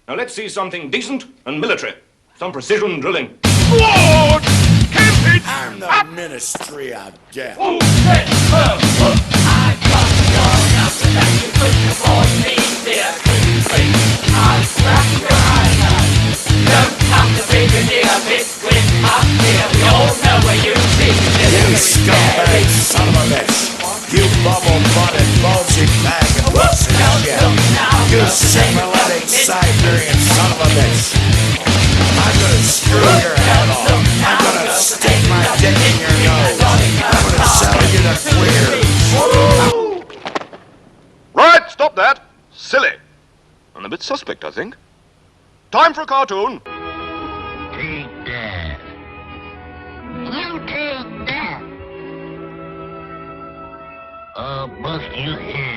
Now let's see something decent and military. Some precision drilling. Lord! Keep it I'm the up! Ministry of Death. I got your number that you couldn't afford me, dear. I'll slap your eyes out. Don't come to Brigadier Biscuit up here. We all know where you've been. You scumbag son of a bitch. You bubble-butted, bulging bag of pussy shit. You syphilitic Siberian son of a bitch. I'm gonna screw your head off. I'm gonna stick my dick in your nose. I'm gonna sell you to queers. Right, stop that. Silly. And a bit suspect, I think. Time for a cartoon. Take that. You take that. I'll bust your head.